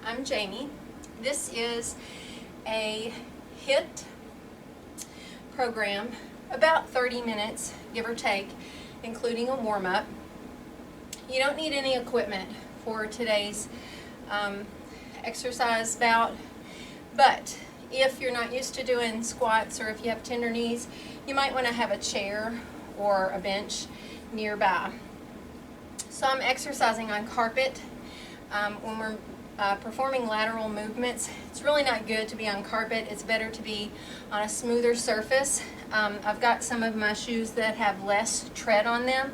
I'm Jamie. This is a Hiit program, about 30 minutes, give or take, including a warm-up. You don't need any equipment for today's exercise bout, but if you're not used to doing squats or if you have tender knees, you might want to have a chair or a bench nearby. So I'm exercising on carpet. When we're performing lateral movements, it's really not good to be on carpet. It's better to be on a smoother surface. I've got some of my shoes that have less tread on them,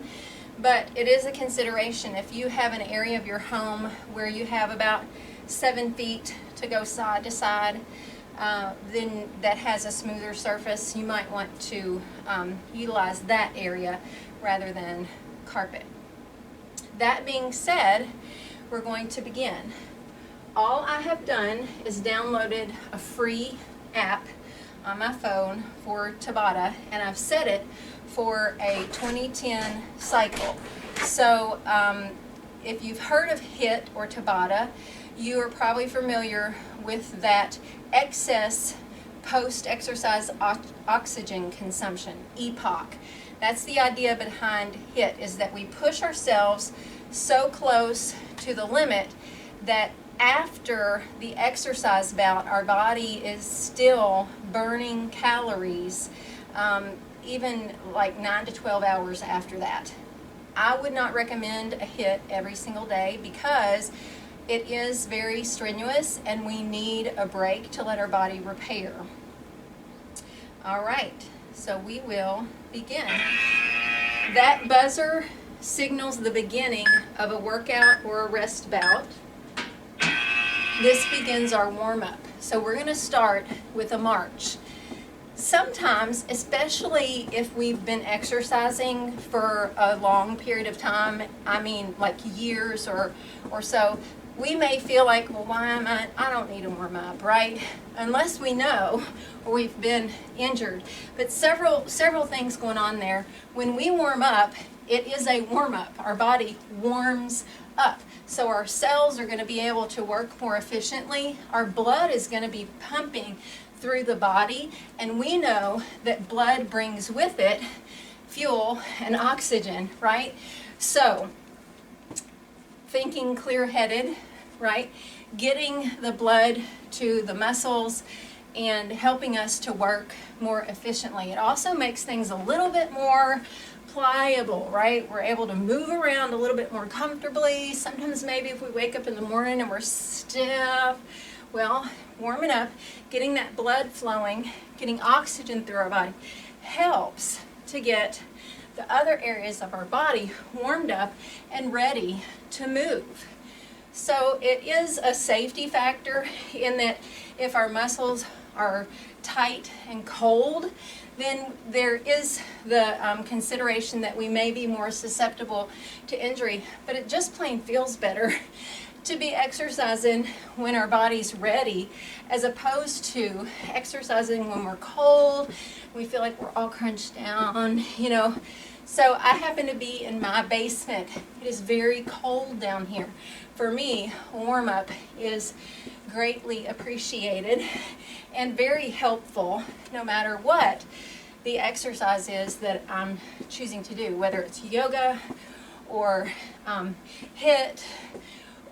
but it is a consideration. If you have an area of your home where you have about 7 feet to go side to side, then that has a smoother surface, you might want to utilize that area rather than carpet. That being said, we're going to begin. All I have done is downloaded a free app on my phone for Tabata, and I've set it for a 2010 cycle. So if you've heard of Hiit or Tabata, you are probably familiar with that excess post-exercise oxygen consumption, EPOC. That's the idea behind Hiit, is that we push ourselves so close to the limit that after the exercise bout, our body is still burning calories, even like 9 to 12 hours after that. I would not recommend a Hiit every single day because it is very strenuous and we need a break to let our body repair. All right, so we will begin. That buzzer signals the beginning of a workout or a rest bout. This begins our warm-up. So we're going to start with a march. Sometimes, especially if we've been exercising for a long period of time, I mean like years or so, we may feel like, well, why am I don't need to warm up, right? Unless we know or we've been injured. But several things going on there. When we warm up, it is a warm-up. Our body warms up. So our cells are going to be able to work more efficiently. Our blood is going to be pumping through the body, and we know that blood brings with it fuel and oxygen, right? So thinking clear-headed, right? Getting the blood to the muscles and helping us to work more efficiently. It also makes things a little bit more pliable, right? We're able to move around a little bit more comfortably. Sometimes maybe if we wake up in the morning and we're stiff, well, warming up, getting that blood flowing, getting oxygen through our body helps to get the other areas of our body warmed up and ready to move. So it is a safety factor in that if our muscles are tight and cold, then there is the consideration that we may be more susceptible to injury. But it just plain feels better to be exercising when our body's ready, as opposed to exercising when we're cold, we feel like we're all crunched down, you know. So I happen to be in my basement. It is very cold down here. For me, warm-up is greatly appreciated and very helpful no matter what the exercise is that I'm choosing to do, whether it's yoga or Hiit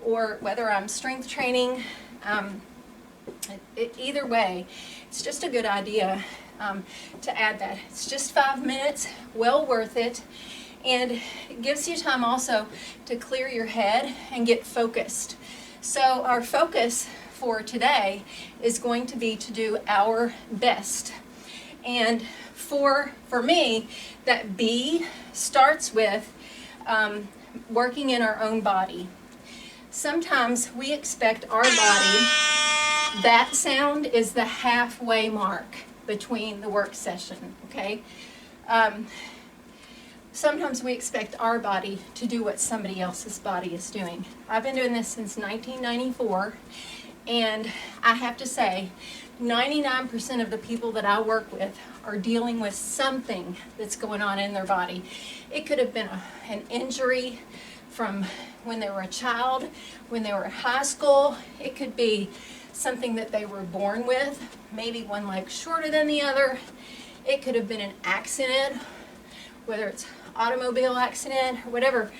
or whether I'm strength training. Either way, it's just a good idea to add that. It's just 5 minutes, well worth it, and it gives you time also to clear your head and get focused. So our focus for today is going to be to do our best. And for me, that B starts with working in our own body. Sometimes we expect our body, that sound is the halfway mark between the work session, okay? Sometimes we expect our body to do what somebody else's body is doing. I've been doing this since 1994, and I have to say, 99% of the people that I work with are dealing with something that's going on in their body. It could have been an injury from when they were a child, when they were in high school. It could be something that they were born with, maybe one leg shorter than the other. It could have been an accident, whether it's automobile accident or whatever.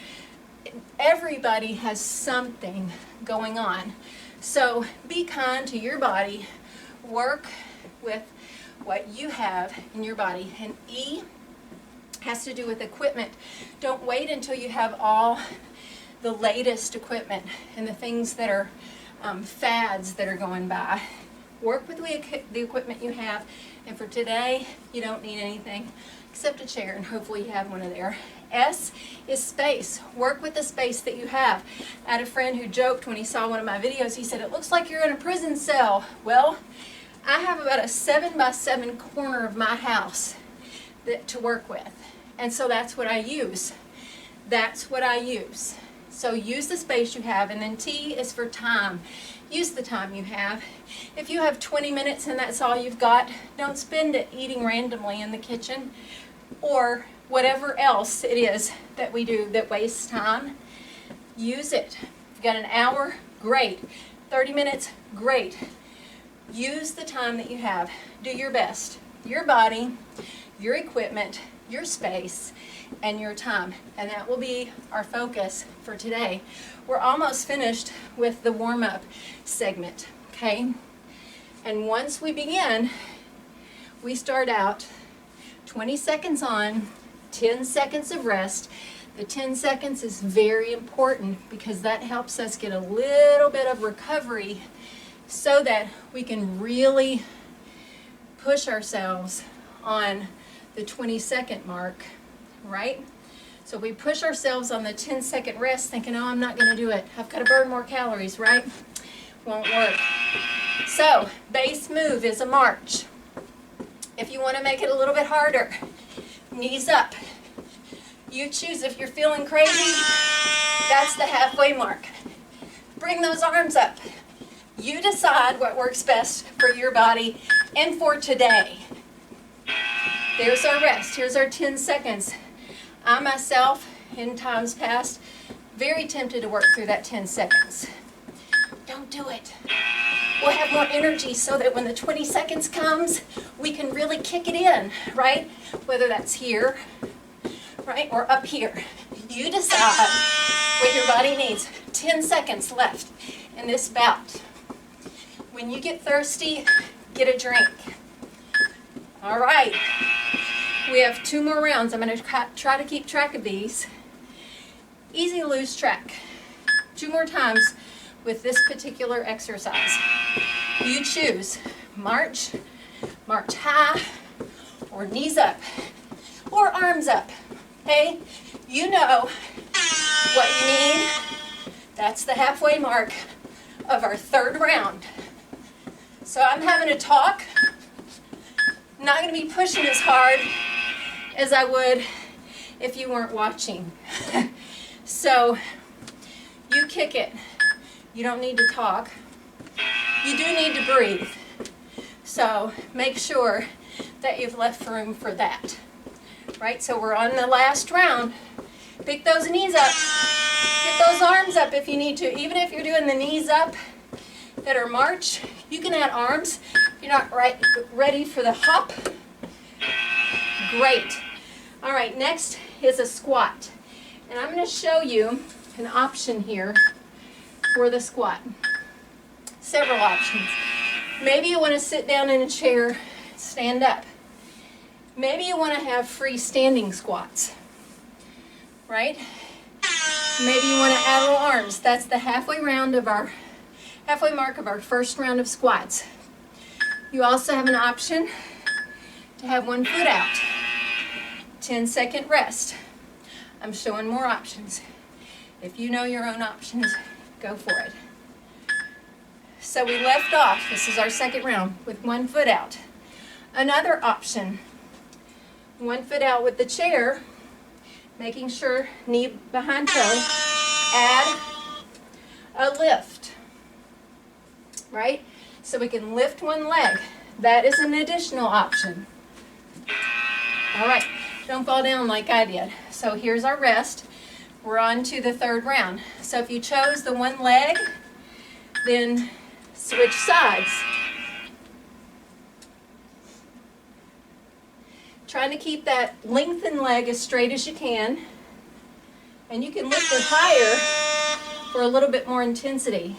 Everybody has something going on. So be kind to your body. Work with what you have in your body. And E has to do with equipment. Don't wait until you have all the latest equipment and the things that are fads that are going by. Work with the equipment you have, and for today you don't need anything except a chair, and hopefully you have one of there. S is space. Work with the space that you have. I had a friend who joked when he saw one of my videos, he said, "It looks like you're in a prison cell." Well, I have about a 7x7 corner of my house to work with, and so that's what I use. That's what I use. So use the space you have. And then T is for time. Use the time you have. If you have 20 minutes and that's all you've got, don't spend it eating randomly in the kitchen or whatever else it is that we do that wastes time. Use it. If you've got an hour, great. 30 minutes, great. Use the time that you have. Do your best. Your body, your equipment, your space, and your time. And that will be our focus for today. We're almost finished with the warm-up segment, okay? And once we begin, we start out 20 seconds on, 10 seconds of rest. The 10 seconds is very important because that helps us get a little bit of recovery so that we can really push ourselves on the 20-second mark, right? So we push ourselves on the 10-second rest thinking, oh, I'm not going to do it. I've got to burn more calories, right? Won't work. So base move is a march. If you want to make it a little bit harder, knees up. You choose if you're feeling crazy, that's the halfway mark. Bring those arms up. You decide what works best for your body and for today. There's our rest. Here's our 10 seconds. I myself, in times past, very tempted to work through that 10 seconds. Don't do it. We'll have more energy so that when the 20 seconds comes, we can really kick it in, right? Whether that's here, right, or up here. You decide what your body needs. 10 seconds left in this bout. When you get thirsty, get a drink. All right. We have 2 more rounds. I'm going to try to keep track of these. Easy to lose track. 2 more times with this particular exercise. You choose march, march high, or knees up, or arms up. Okay? You know what you need. That's the halfway mark of our 3rd round. So I'm having to talk. I'm not going to be pushing as hard as I would if you weren't watching. So you kick it. You don't need to talk. You do need to breathe. So make sure that you've left room for that. Right? So we're on the last round. Pick those knees up. Get those arms up if you need to. Even if you're doing the knees up that are march, you can add arms. If you're not ready for the hop, great. All right, next is a squat. And I'm going to show you an option here for the squat. Several options. Maybe you want to sit down in a chair, stand up. Maybe you want to have freestanding squats, right? Maybe you want to add little arms. That's the halfway mark of our 1st round of squats. You also have an option to have 1 foot out. 10-second rest. I'm showing more options. If you know your own options, go for it. So we left off, this is our 2nd round, with 1 foot out. Another option, 1 foot out with the chair, making sure knee behind toe, add a lift, right? So we can lift 1 leg. That is an additional option. All right, don't fall down like I did. So here's our rest. We're on to the third round. So if you chose the one leg, then switch sides. Trying to keep that lengthened leg as straight as you can. And you can lift it higher for a little bit more intensity.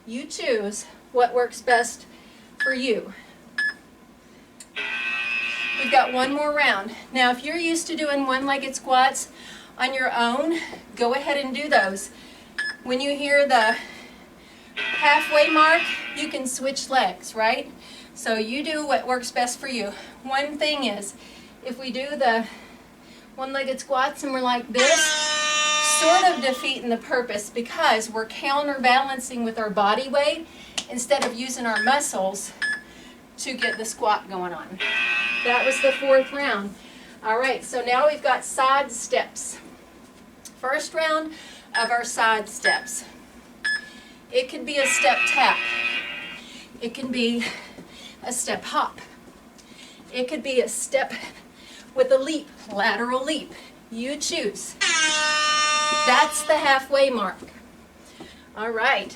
You choose what works best for you. We've got one more round. Now, if you're used to doing one-legged squats on your own, go ahead and do those. When you hear the halfway mark, you can switch legs, right? So you do what works best for you. One thing is, if we do the one-legged squats and we're like this, sort of defeating the purpose because we're counterbalancing with our body weight instead of using our muscles to get the squat going on. That was the fourth round. All right, so now we've got side steps. First round of our side steps. It could be a step tap. It can be a step hop. It could be a step with a leap, lateral leap. You choose. That's the halfway mark. All right.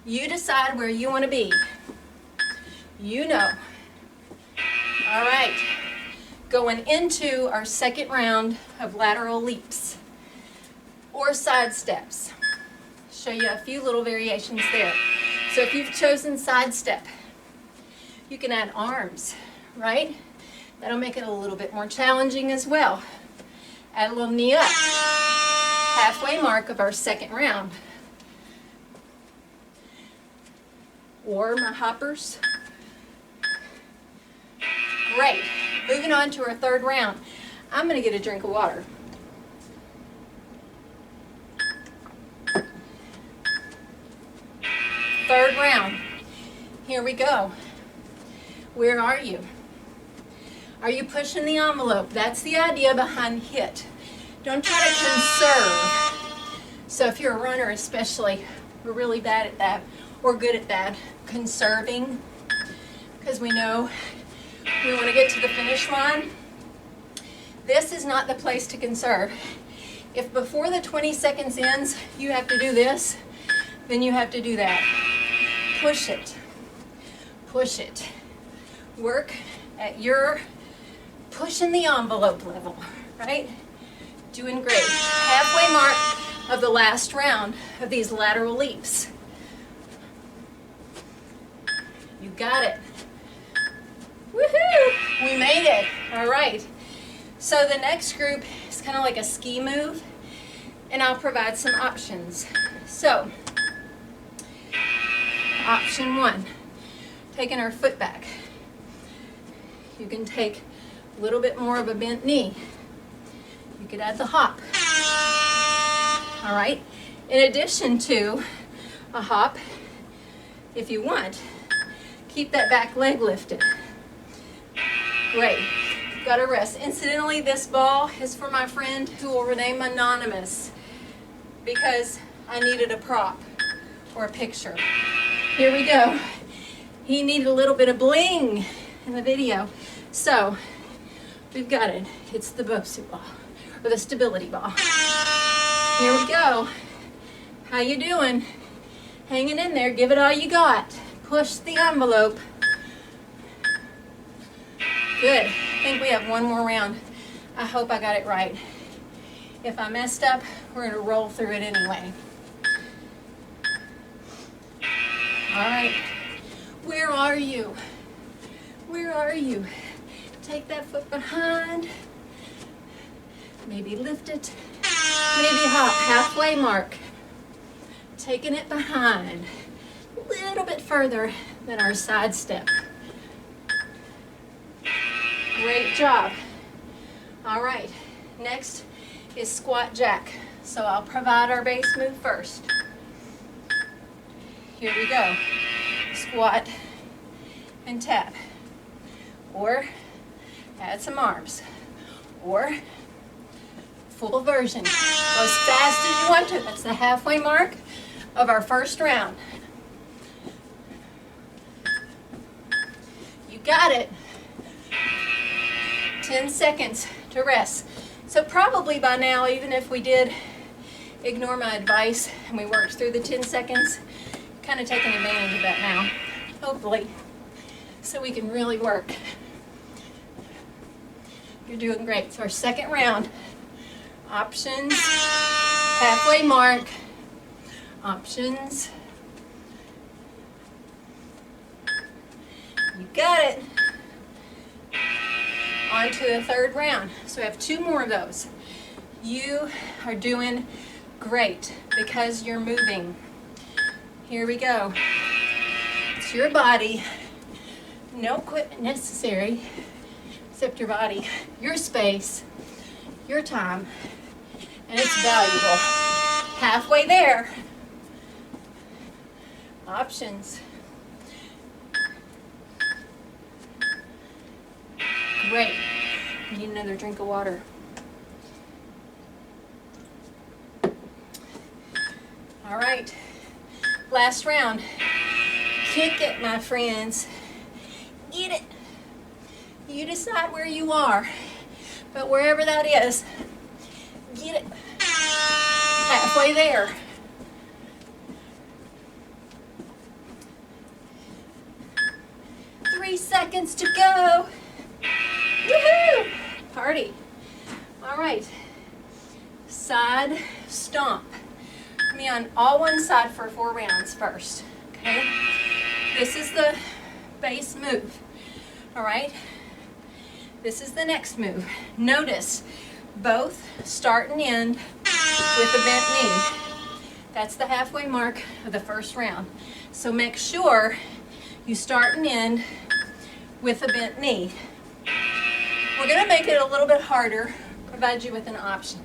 You decide where you want to be. You know. All right. Going into our second round of lateral leaps or side steps. Show you a few little variations there. So if you've chosen side step, you can add arms, right? That'll make it a little bit more challenging as well. Add a little knee up. Halfway mark of our second round. Or my hoppers. Great. Moving on to our third round. I'm going to get a drink of water. Third round. Here we go. Where are you? Are you pushing the envelope? That's the idea behind Hiit. Don't try to conserve. So if you're a runner especially, we're really bad at that, or good at that, conserving, because we know we want to get to the finish line. This is not the place to conserve. If before the 20 seconds ends, you have to do this, then you have to do that. Push it. Push it. Work at your pushing the envelope level, right? Doing great. Halfway mark of the last round of these lateral leaps. You got it. Woohoo! We made it. All right. So the next group is kind of like a ski move, and I'll provide some options. So, option one, taking our foot back. You can take a little bit more of a bent knee. You could add the hop. All right. In addition to a hop, if you want, keep that back leg lifted. Great. Got to rest. Incidentally, this ball is for my friend who will remain anonymous because I needed a prop or a picture. Here we go. He needed a little bit of bling in the video. So, we've got it. It's the Bosu ball, or the stability ball. Here we go. How you doing? Hanging in there. Give it all you got. Push the envelope. Good. I think we have one more round. I hope I got it right. If I messed up, we're going to roll through it anyway. All right. Where are you? Where are you? Take that foot behind. Maybe lift it. Maybe hop. Halfway mark. Taking it behind. A little bit further than our side step. Great job. All right. Next is squat jack. So I'll provide our base move first. Here we go. Squat and tap. Or add some arms. Or full version. Go as fast as you want to. That's the halfway mark of our first round. You got it. 10 seconds to rest. So So probably by now, even if we did ignore my advice and we worked through the 10 seconds, kind of taking advantage of that now, hopefully, so we can really work. You're doing great. So our second round, options, halfway mark, options. You got it. On to the third round. So we have 2 more of those. You are doing great because you're moving. Here we go. It's your body. No equipment necessary except your body, your space, your time, and it's valuable. Halfway there. Options. Great. Need another drink of water. All right. Last round. Kick it, my friends. Get it. You decide where you are, but wherever that is, get it. Halfway there. Three seconds to go. Woohoo! Party. All right. Side stomp. Put me on all one side for 4 rounds first. Okay? This is the base move. All right? This is the next move. Notice both start and end with a bent knee. That's the halfway mark of the first round. So make sure you start and end with a bent knee. We're going to make it a little bit harder, provide you with an option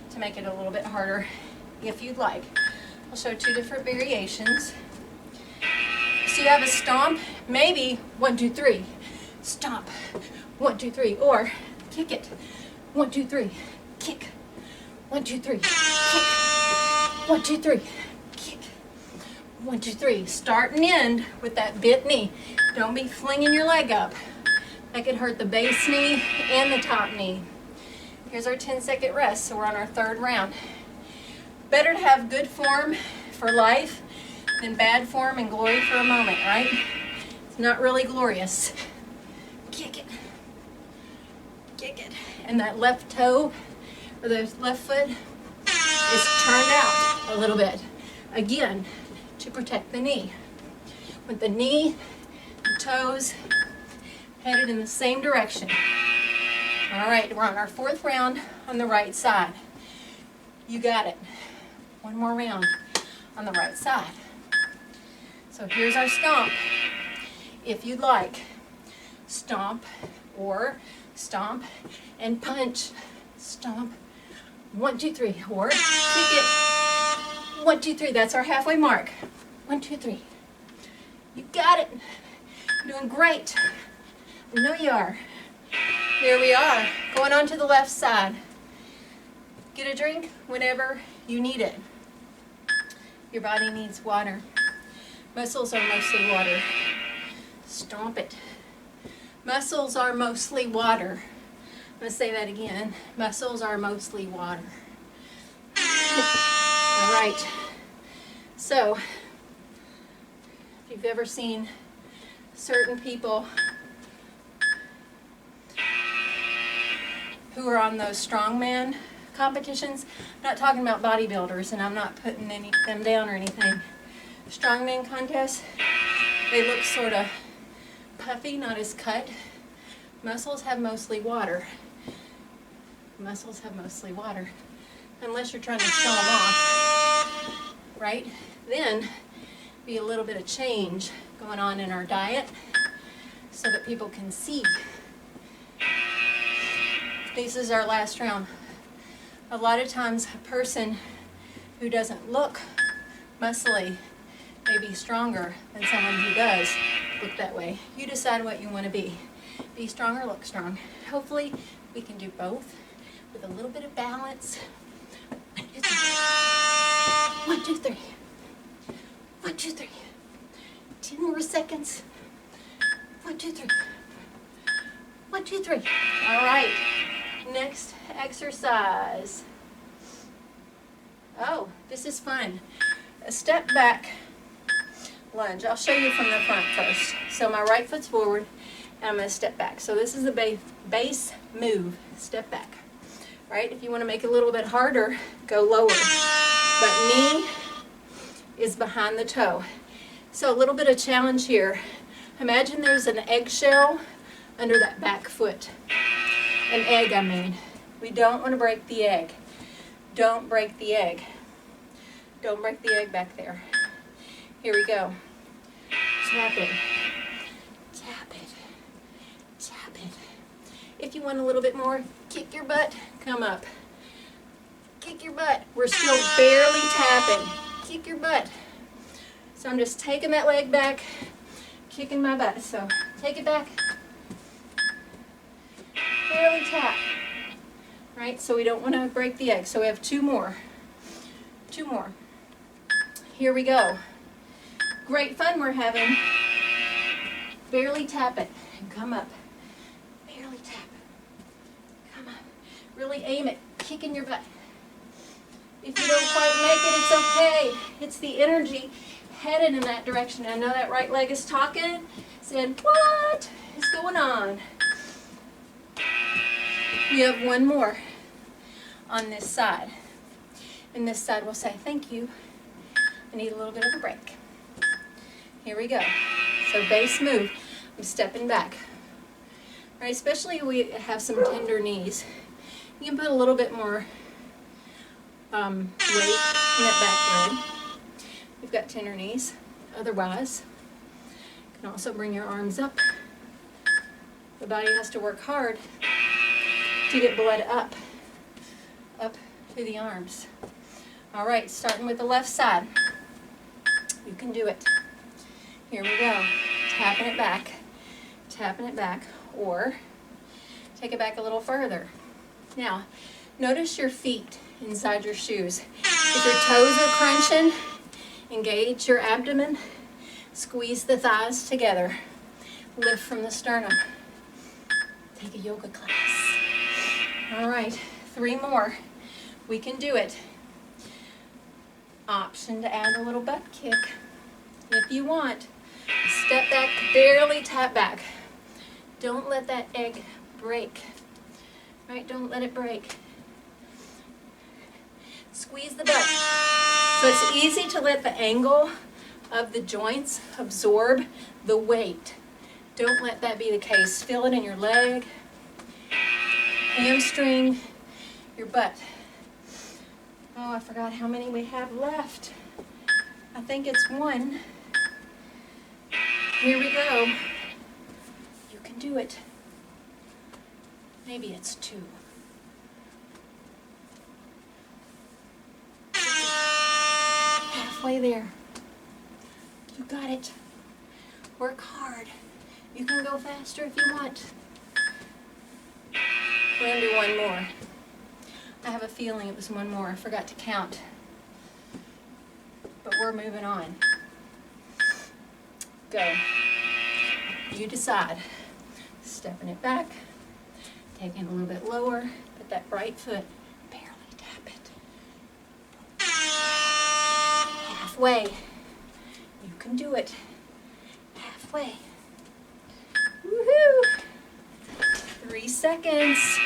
to make it a little bit harder if you'd like. I'll show 2 different variations. So you have a stomp, maybe 1, 2, 3, stomp, 1, 2, 3, or kick it, 1, 2, 3, kick, 1, 2, 3, kick, 1, 2, 3, kick, 1, 2, 3. Start and end with that bent knee. Don't be flinging your leg up. That could hurt the base knee and the top knee. Here's our 10-second rest, so we're on our third round. Better to have good form for life than bad form and glory for a moment, right? It's not really glorious. Kick it. Kick it. And that left toe, or the left foot, is turned out a little bit. Again, to protect the knee. With the knee, the toes, headed in the same direction. All right, we're on our 4th round on the right side. You got it. 1 more round on the right side. So here's our stomp. If you'd like, stomp or stomp and punch. Stomp. 1, 2, 3. Or kick it. 1, 2, 3. That's our halfway mark. 1, 2, 3. You got it. You're doing great. I know you are. Here we are, going on to the left side. Get a drink whenever you need it. Your body needs water. Muscles are mostly water. Stomp it. Muscles are mostly water. I'm going to say that again. Muscles are mostly water. All right. So, if you've ever seen certain people who are on those strongman competitions, I'm not talking about bodybuilders, and I'm not putting them down or anything. Strongman contests, they look sort of puffy, not as cut. Muscles have mostly water. Muscles have mostly water. Unless you're trying to show them off, right? Then, be a little bit of change going on in our diet so that people can see. This is our last round. A lot of times a person who doesn't look muscly may be stronger than someone who does look that way. You decide what you want to be. Be strong or look strong. Hopefully we can do both with a little bit of balance. 1, 2, 3. 1, 2, 3. 10 more seconds. 1, 2, 3. 1, 2, 3. All right. Next exercise. Oh, this is fun. A step back lunge. I'll show you from the front first. So my right foot's forward, and I'm going to step back. So this is the base move, step back. Right? If you want to make it a little bit harder, go lower. But knee is behind the toe. So a little bit of challenge here. Imagine there's an eggshell under that back foot. An egg, I mean. We don't want to break the egg. Don't break the egg. Don't break the egg back there. Here we go. Tap it. Tap it. Tap it. If you want a little bit more, kick your butt, come up. Kick your butt. We're still barely tapping. Kick your butt. So I'm just taking that leg back, kicking my butt. So take it back. Barely tap. Right? So we don't want to break the egg. So we have two more. Two more. Here we go. Great fun we're having. Barely tap it and come up. Barely tap it. Come up. Really aim it. Kicking your butt. If you don't quite make it, it's okay. It's the energy headed in that direction. I know that right leg is talking, saying, what is going on? We have one more on this side. And this side will say, thank you. I need a little bit of a break. Here we go. So base move. I'm stepping back. All right, especially if we have some tender knees. You can put a little bit more weight in that back leg. You've got tender knees. Otherwise, you can also bring your arms up. The body has to work hard to get blood up to the arms. All right, starting with the left side. You can do it. Here we go. Tapping it back, or take it back a little further. Now, notice your feet inside your shoes. If your toes are crunching, engage your abdomen, squeeze the thighs together, lift from the sternum. Take a yoga class. All right, 3 more. We can do it. Option to add a little butt kick if you want. Step back, barely tap back. Don't let that egg break. Right? Don't let it break. Squeeze the butt. So it's easy to let the angle of the joints absorb the weight. Don't let that be the case. Feel it in your leg, hamstring, your butt. Oh, I forgot how many we have left. I think it's 1. Here we go. You can do it. Maybe it's 2. Halfway there. You got it. Work hard. You can go faster if you want. We're going to do 1 more. I have a feeling it was 1 more. I forgot to count. But we're moving on. Go. You decide. Stepping it back. Taking a little bit lower. Put that right foot. Barely tap it. Halfway. You can do it. Halfway. Woohoo! 3 seconds.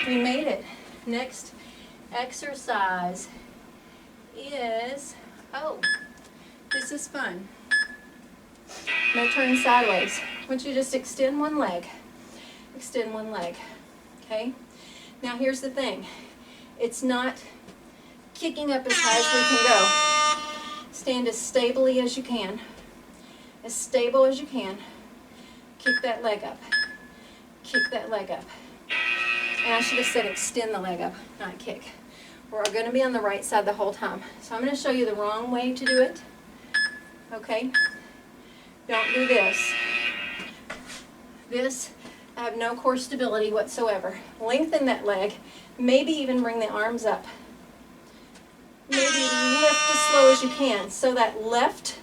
We made it. Next exercise is, oh, this is fun. I'm going to turn sideways. I want you to just extend one leg. Extend one leg. Okay? Now here's the thing. It's not kicking up as high as we can go. Stand as stably as you can. As stable as you can. Kick that leg up. Kick that leg up. And I should have said extend the leg up, not kick. We're going to be on the right side the whole time. So I'm going to show you the wrong way to do it. Okay? Don't do this. This, I have no core stability whatsoever. Lengthen that leg. Maybe even bring the arms up. Maybe lift as slow as you can. So that left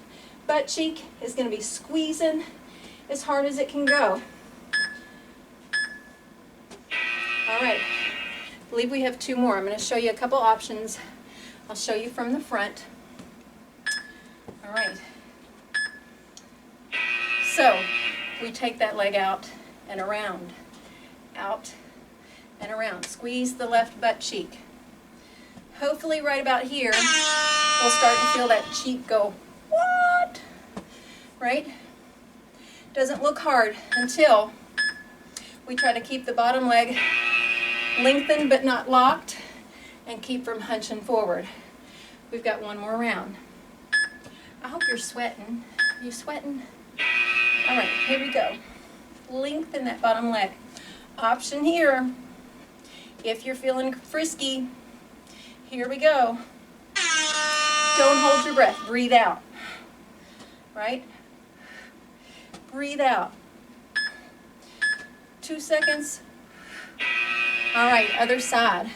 butt cheek is going to be squeezing as hard as it can go. All right. believe we have 2 more. I'm going to show you a couple options. I'll show you from the front. All right. So we take that leg out and around, out and around. Squeeze the left butt cheek. Hopefully right about here, we'll start to feel that cheek go, what? Right? Doesn't look hard until we try to keep the bottom leg lengthened but not locked and keep from hunching forward. We've got 1 more round. I hope you're sweating. Are you sweating? All right, here we go. Lengthen that bottom leg. Option here, if you're feeling frisky, here we go. Don't hold your breath. Breathe out. Right? Breathe out. 2 seconds. All right, other side.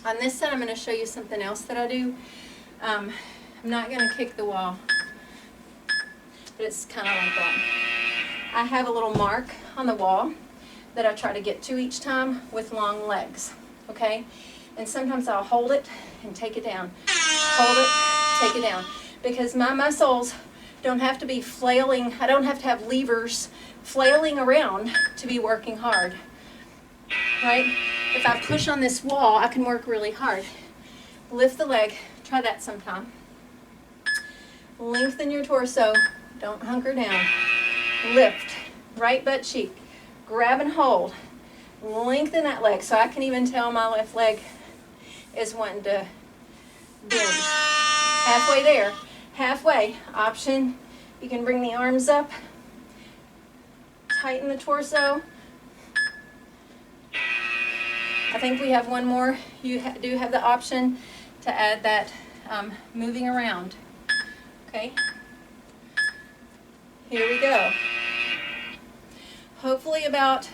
On this side, I'm going to show you something else that I do. I'm not going to kick the wall, but it's kind of like that. I have a little mark on the wall that I try to get to each time with long legs, okay? And sometimes I'll hold it and take it down. Hold it, take it down. Because my muscles don't have to be flailing. I don't have to have levers flailing around to be working hard, right? If I push on this wall, I can work really hard. Lift the leg. Try that sometime. Lengthen your torso. Don't hunker down. Lift. Right butt cheek. Grab and hold. Lengthen that leg. So I can even tell my left leg is wanting to bend. Halfway there. Halfway. Option. You can bring the arms up. Tighten the torso. I think we have 1 more. You do have the option to add that moving around. Okay? Here we go. Hopefully about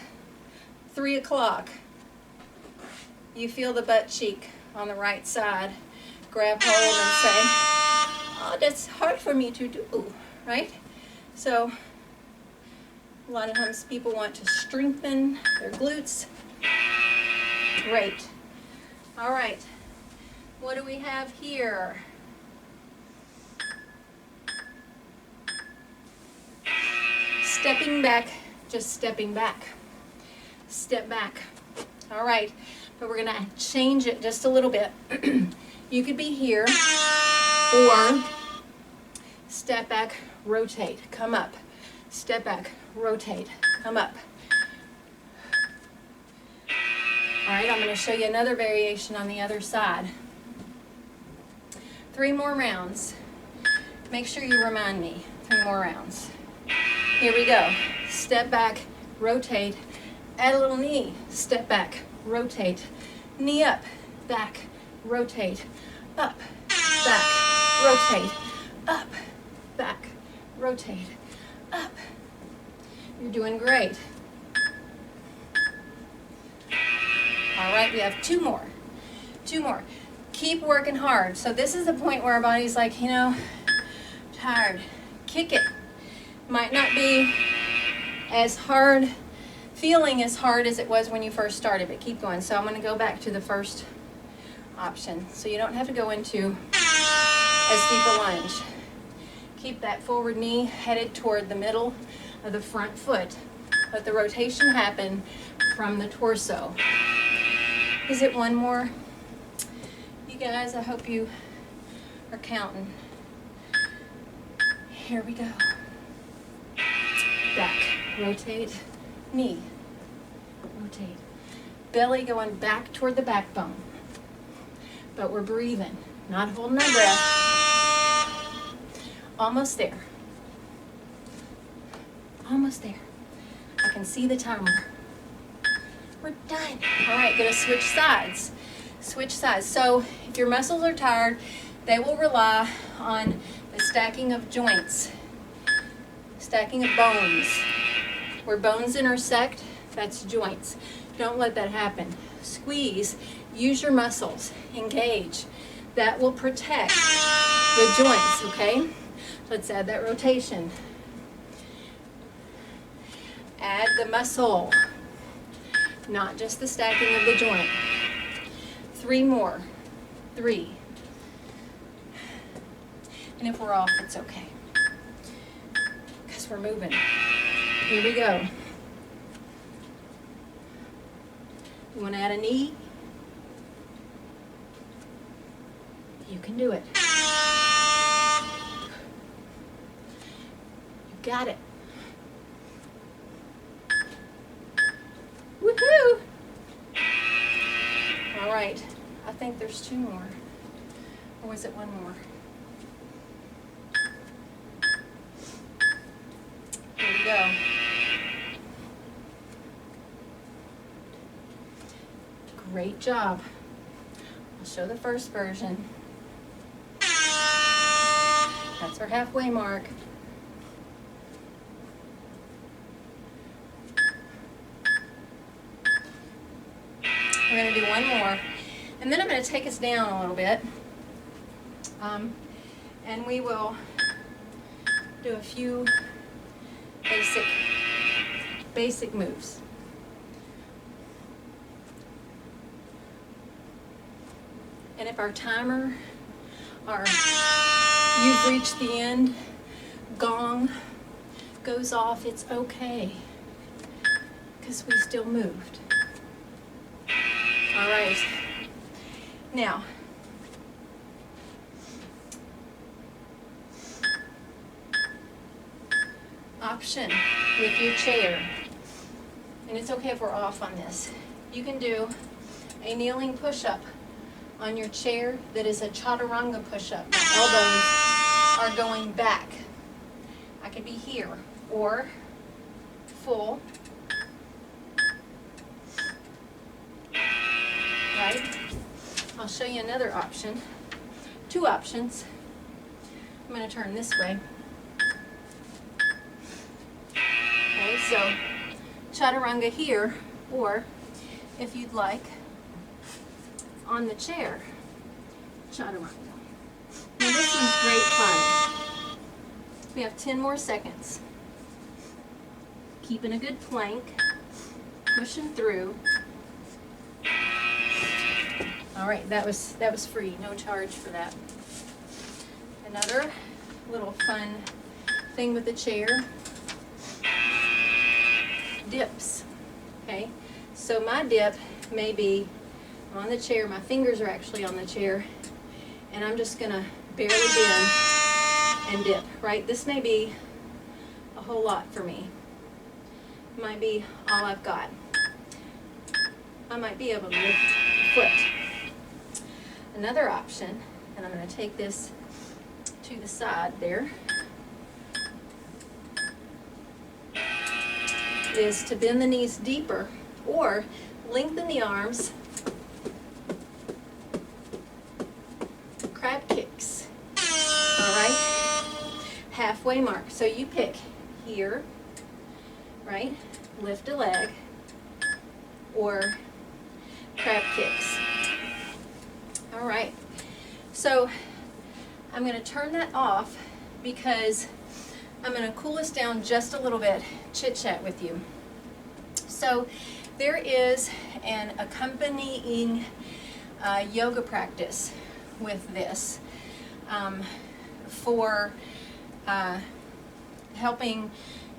3 o'clock, you feel the butt cheek on the right side. Grab hold and say, oh, that's hard for me to do, right? So a lot of times people want to strengthen their glutes. Great. All right. What do we have here? Stepping back, just stepping back. Step back. All right. But we're going to change it just a little bit. You could be here or step back, rotate, come up. Step back, rotate, come up. All right, I'm going to show you another variation on the other side. 3 more rounds. Make sure you remind me. 3 more rounds. Here we go. Step back, rotate, add a little knee. Step back, rotate, knee up, back, rotate, up, back, rotate, up, back, rotate, up. You're doing great. All right, we have 2 more. 2 more. Keep working hard. So this is the point where our body's like, you know, tired. Kick it. Might not be as hard, feeling as hard as it was when you first started, but keep going. So I'm going to go back to the first option. So you don't have to go into as deep a lunge. Keep that forward knee headed toward the middle of the front foot. Let the rotation happen from the torso. Is it 1 more? You guys, I hope you are counting. Here we go. Back, rotate, knee, rotate. Belly going back toward the backbone. But we're breathing, not holding our breath. Almost there. Almost there. I can see the timer. We're done. All right, gonna switch sides. Switch sides. So if your muscles are tired, they will rely on the stacking of joints, stacking of bones. Where bones intersect, that's joints. Don't let that happen. Squeeze, use your muscles, engage. That will protect the joints, okay? Let's add that rotation. Add the muscle, not just the stacking of the joint. 3 more. 3. And if we're off, it's okay, because we're moving. Here we go. You want to add a knee? You can do it. You got it. Woohoo! All right. I think there's 2 more. Or was it 1 more? Here we go. Great job. I'll show the first version. That's our halfway mark. We're going to do 1 more. And then I'm going to take us down a little bit. And we will do a few basic moves. And if our timer, you've reached the end, gong goes off, it's okay, because we still moved. All right. Now, option with your chair, and it's okay if we're off on this. You can do a kneeling push-up on your chair that is a chaturanga push-up. My elbows are going back. I could be here, or full, right? I'll show you another option. 2 options. I'm going to turn this way. Okay, so chaturanga here, or if you'd like, on the chair, chaturanga. Now this one's great fun. We have 10 more seconds. Keeping a good plank, pushing through. All right, that was free, no charge for that. Another little fun thing with the chair, dips. Okay, so my dip may be on the chair. My fingers are actually on the chair, and I'm just gonna barely bend and dip. Right, this may be a whole lot for me. Might be all I've got. I might be able to lift a foot. Another option, and I'm going to take this to the side there, is to bend the knees deeper or lengthen the arms. Crab kicks. All right? Halfway mark. So you pick here, right? Lift a leg, or crab kicks. All right. So I'm going to turn that off because I'm going to cool us down just a little bit, chit chat with you. So there is an accompanying yoga practice with this for helping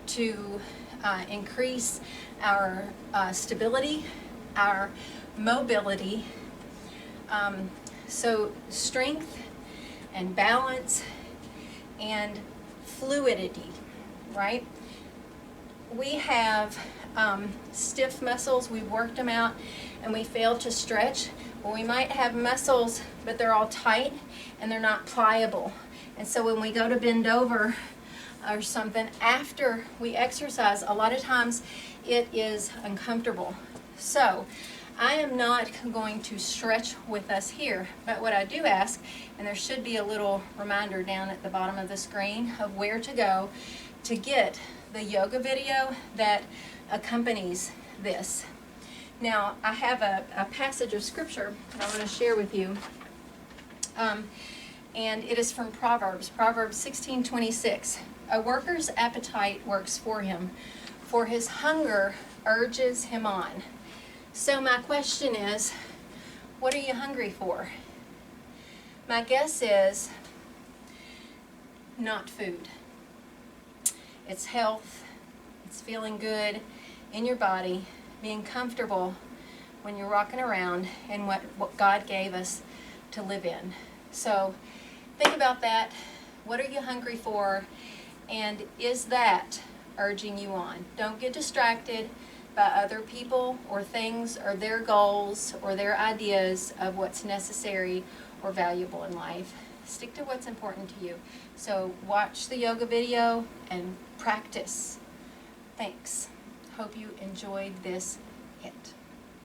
to increase our stability, our mobility, so strength and balance and fluidity, right? We have stiff muscles, we've worked them out, and we fail to stretch. Well, we might have muscles, but they're all tight and they're not pliable. And so when we go to bend over or something after we exercise, a lot of times it is uncomfortable. So I am not going to stretch with us here, but what I do ask, and there should be a little reminder down at the bottom of the screen of where to go to get the yoga video that accompanies this. Now, I have a passage of scripture that I want to share with you, and it is from Proverbs 16:26. A worker's appetite works for him, for his hunger urges him on. So my question is, What are you hungry for? My guess is not food. It's health, it's feeling good in your body, being comfortable when you're walking around and what God gave us to live in. So think about that. What are you hungry for? And is that urging you on? Don't get distracted by other people or things or their goals or their ideas of what's necessary or valuable in life. Stick to what's important to you. So watch the yoga video and practice. Thanks. Hope you enjoyed this hit.